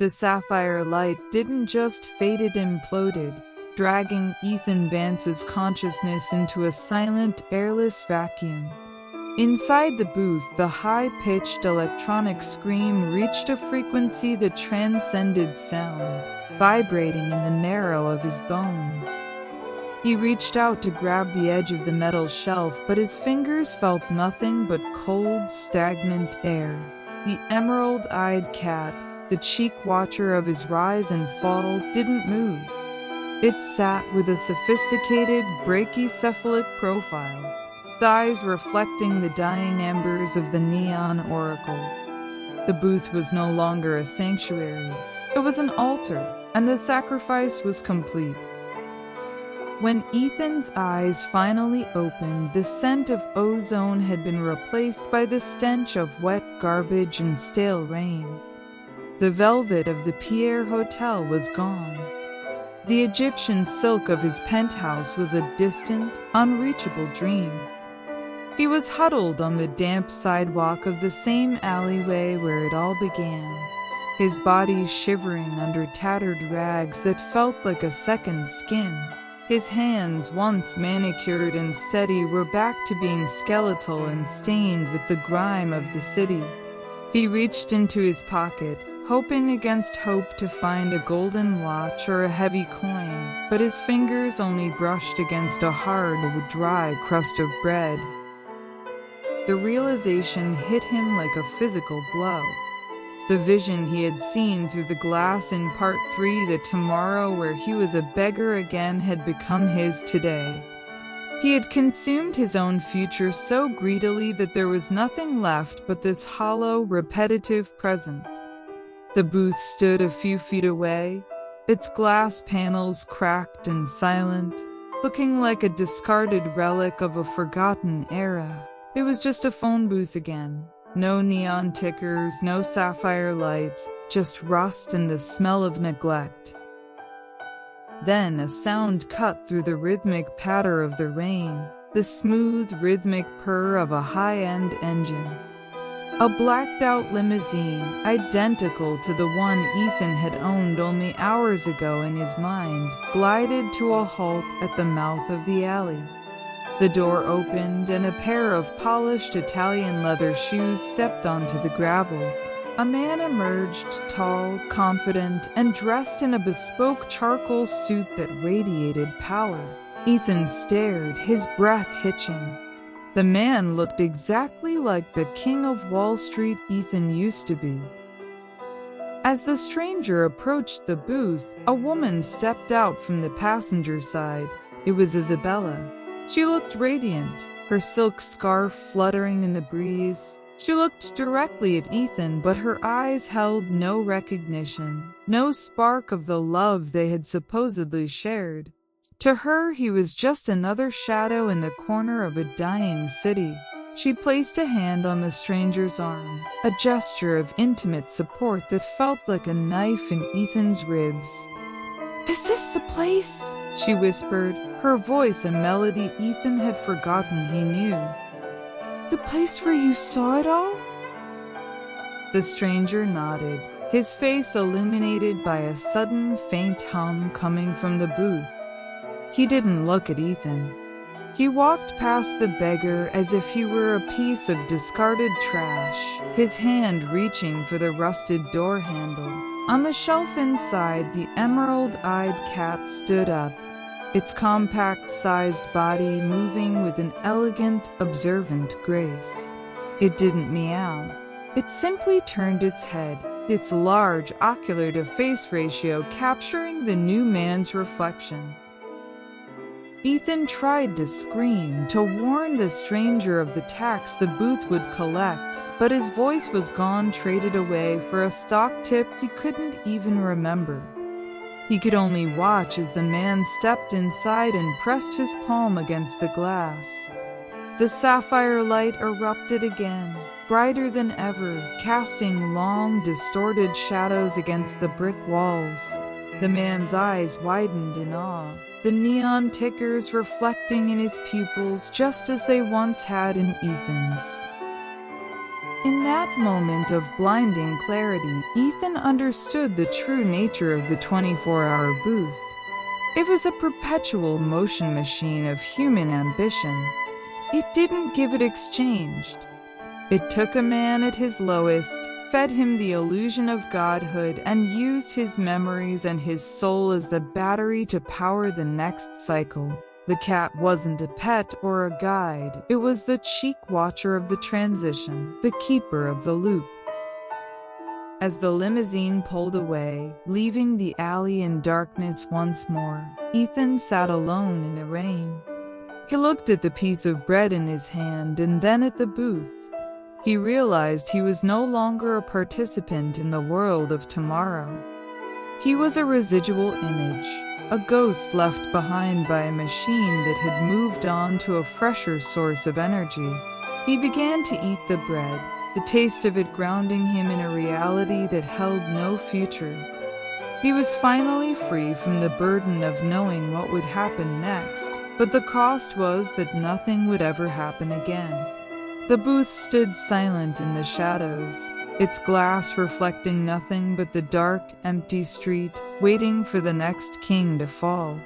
The sapphire light didn't just fade, it imploded, dragging Ethan Vance's consciousness into a silent, airless vacuum. Inside the booth, the high-pitched electronic scream reached a frequency that transcended sound, vibrating in the marrow of his bones. He reached out to grab the edge of the metal shelf, but his fingers felt nothing but cold, stagnant air. The emerald-eyed cat, the cheek watcher of his rise and fall, didn't move. It sat with a sophisticated, brachycephalic profile, its eyes reflecting the dying embers of the neon oracle. The booth was no longer a sanctuary. It was an altar, and the sacrifice was complete. When Ethan's eyes finally opened, the scent of ozone had been replaced by the stench of wet garbage and stale rain. The velvet of the Pierre Hotel was gone. The Egyptian silk of his penthouse was a distant, unreachable dream. He was huddled on the damp sidewalk of the same alleyway where it all began, his body shivering under tattered rags that felt like a second skin. His hands, once manicured and steady, were back to being skeletal and stained with the grime of the city. He reached into his pocket, hoping against hope to find a golden watch or a heavy coin, but his fingers only brushed against a hard, dry crust of bread. The realization hit him like a physical blow. The vision he had seen through the glass in Part 3, the tomorrow where he was a beggar again, had become his today. He had consumed his own future so greedily that there was nothing left but this hollow, repetitive present. The booth stood a few feet away, its glass panels cracked and silent, looking like a discarded relic of a forgotten era. It was just a phone booth again. No neon tickers, no sapphire light, just rust and the smell of neglect. Then a sound cut through the rhythmic patter of the rain, the smooth, rhythmic purr of a high-end engine. A blacked-out limousine, identical to the one Ethan had owned only hours ago in his mind, glided to a halt at the mouth of the alley. The door opened, and a pair of polished Italian leather shoes stepped onto the gravel. A man emerged, tall, confident, and dressed in a bespoke charcoal suit that radiated power. Ethan stared, his breath hitching. The man looked exactly like the King of Wall Street Ethan used to be. As the stranger approached the booth, a woman stepped out from the passenger side. It was Isabella. She looked radiant, her silk scarf fluttering in the breeze. She looked directly at Ethan, but her eyes held no recognition, no spark of the love they had supposedly shared. To her, he was just another shadow in the corner of a dying city. She placed a hand on the stranger's arm, a gesture of intimate support that felt like a knife in Ethan's ribs. "Is this the place?" she whispered, her voice a melody Ethan had forgotten he knew. "The place where you saw it all?" The stranger nodded, his face illuminated by a sudden faint hum coming from the booth. He didn't look at Ethan. He walked past the beggar as if he were a piece of discarded trash, his hand reaching for the rusted door handle. On the shelf inside, the emerald-eyed cat stood up, its compact-sized body moving with an elegant, observant grace. It didn't meow. It simply turned its head, its large ocular-to-face ratio capturing the new man's reflection. Ethan tried to scream, to warn the stranger of the tax the booth would collect, but his voice was gone, traded away for a stock tip he couldn't even remember. He could only watch as the man stepped inside and pressed his palm against the glass. The sapphire light erupted again, brighter than ever, casting long, distorted shadows against the brick walls. The man's eyes widened in awe, the neon tickers reflecting in his pupils just as they once had in Ethan's. In that moment of blinding clarity, Ethan understood the true nature of the 24-hour booth. It was a perpetual motion machine of human ambition. It didn't give it exchanged. It took a man at his lowest, fed him the illusion of godhood, and used his memories and his soul as the battery to power the next cycle. The cat wasn't a pet or a guide, it was the cheek watcher of the transition, the keeper of the loop. As the limousine pulled away, leaving the alley in darkness once more, Ethan sat alone in the rain. He looked at the piece of bread in his hand and then at the booth. He realized he was no longer a participant in the world of tomorrow. He was a residual image, a ghost left behind by a machine that had moved on to a fresher source of energy. He began to eat the bread, the taste of it grounding him in a reality that held no future. He was finally free from the burden of knowing what would happen next, but the cost was that nothing would ever happen again. The booth stood silent in the shadows, its glass reflecting nothing but the dark, empty street, waiting for the next king to fall.